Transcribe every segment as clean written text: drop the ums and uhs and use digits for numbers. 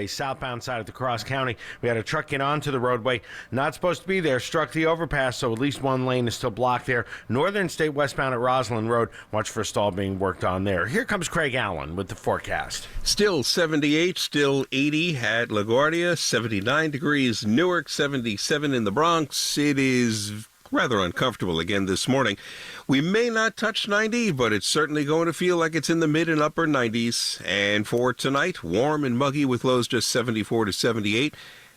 Southbound side of the Cross County. We had a truck get onto the roadway, not supposed to be there, struck the overpass, so at least one lane is still blocked there. Northern State westbound at Roslyn Road, watch for a stall being worked on there. Here comes Craig Allen with the forecast. Still 78, still 80 at LaGuardia, 79 degrees Newark, 77 in the Bronx. It is rather uncomfortable again this morning. We may not touch 90, but it's certainly going to feel like it's in the mid and upper 90s. And for tonight, warm and muggy with lows just 74 to 78,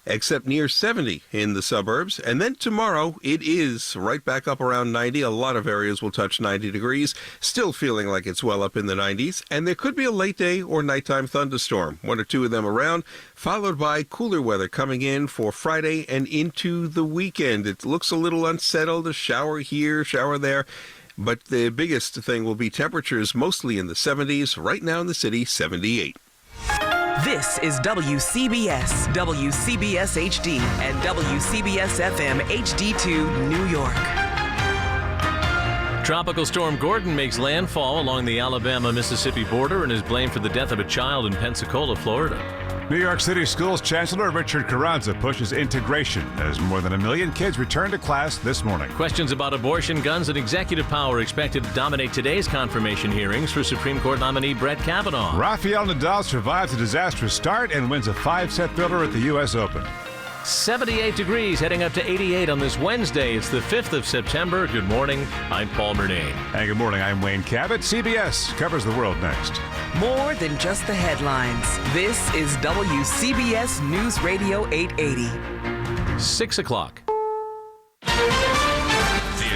except near 70 in the suburbs. And then tomorrow, it is right back up around 90. A lot of areas will touch 90 degrees, still feeling like it's well up in the 90s. And there could be a late day or nighttime thunderstorm, one or two of them around, followed by cooler weather coming in for Friday and into the weekend. It looks a little unsettled, a shower here, shower there. But the biggest thing will be temperatures mostly in the 70s. Right now in the city, 78. This is WCBS, WCBS HD, and WCBS FM HD2 New York. Tropical storm Gordon makes landfall along the Alabama-Mississippi border and is blamed for the death of a child in Pensacola, Florida. New York City Schools Chancellor Richard Carranza pushes integration as more than 1 million kids return to class this morning. Questions about abortion, guns, and executive power expected to dominate today's confirmation hearings for Supreme Court nominee Brett Kavanaugh. Rafael Nadal survives a disastrous start and wins a 5-set thriller at the U.S. Open. 78 degrees, heading up to 88 on this Wednesday. It's the 5th of September. Good morning. I'm Paul Murnane. And good morning. I'm Wayne Cabot. CBS covers the world next. More than just the headlines. This is WCBS News Radio 880. 6 o'clock.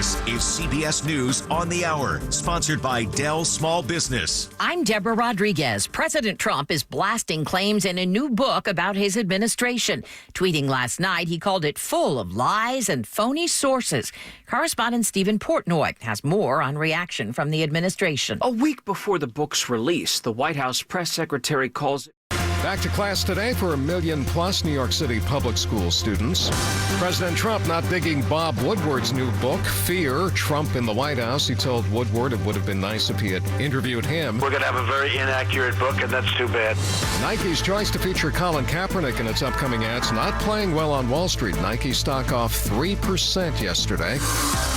This is CBS News on the Hour, sponsored by Dell Small Business. I'm Deborah Rodriguez. President Trump is blasting claims in a new book about his administration. Tweeting last night, he called it full of lies and phony sources. Correspondent Stephen Portnoy has more on reaction from the administration. A week before the book's release, the White House press secretary calls it. Back to class today for 1 million-plus New York City public school students. President Trump not digging Bob Woodward's new book, Fear, Trump in the White House. He told Woodward it would have been nice if he had interviewed him. We're going to have a very inaccurate book, and that's too bad. Nike's choice to feature Colin Kaepernick in its upcoming ads not playing well on Wall Street. Nike stock off 3% yesterday.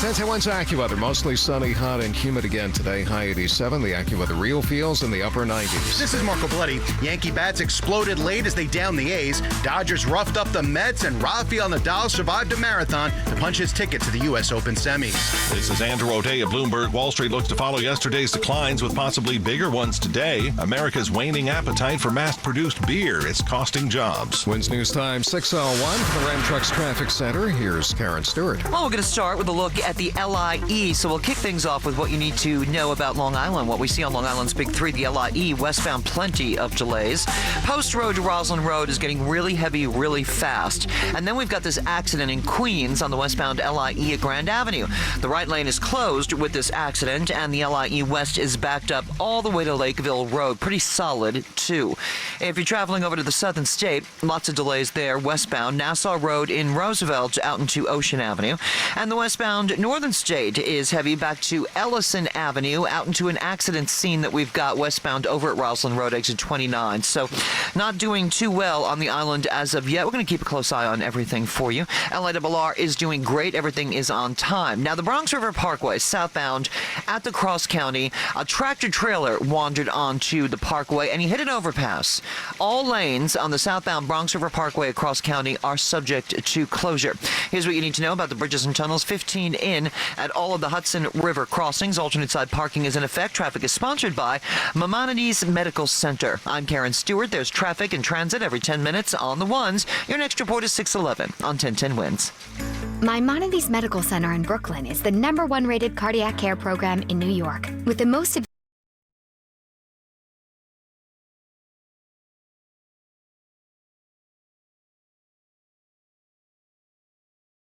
10-1's AccuWeather. Mostly sunny, hot, and humid again today. High 87. The AccuWeather real feels in the upper 90s. This is Marco Belletti. Yankee bats exploded late as they downed the A's. Dodgers roughed up the Mets, and Rafael Nadal survived a marathon to punch his ticket to the U.S. Open semis. This is Andrew O'Day of Bloomberg. Wall Street looks to follow yesterday's declines with possibly bigger ones today. America's waning appetite for mass-produced beer is costing jobs. WINS News Time 6:01 from the Ram Trucks Traffic Center. Here's Karen Stewart. Well, we're going to start with a look at the LIE. So we'll kick things off with what you need to know about Long Island. What we see on Long Island's Big Three, the LIE, westbound, plenty of delays. Post Road to Roslyn Road is getting really heavy, really fast. And then we've got this accident in Queens on the westbound LIE at Grand Avenue. The right lane is closed with this accident, and the LIE West is backed up all the way to Lakeville Road. Pretty solid, too. If you're traveling over to the Southern State, lots of delays there. Westbound, Nassau Road in Roosevelt out into Ocean Avenue. And the westbound Northern State is heavy back to Ellison Avenue, out into an accident scene that we've got westbound over at Roslyn Road, exit 29. So not doing too well on the island as of yet. We're going to keep a close eye on everything for you. LIRR is doing great. Everything is on time. Now, the Bronx River Parkway, southbound at the Cross County, a tractor trailer wandered onto the parkway and he hit an overpass. All lanes on the southbound Bronx River Parkway across county are subject to closure. Here's what you need to know about the bridges and tunnels. 15 in at all of the Hudson River crossings. Alternate side parking is in effect. Traffic is sponsored by Maimonides Medical Center. I'm Karen Stewart. There's traffic and transit every 10 minutes on the ones. Your next report is 6:11 on 1010 WINS. Maimonides Medical Center in Brooklyn is the #1 rated cardiac care program in New York with the most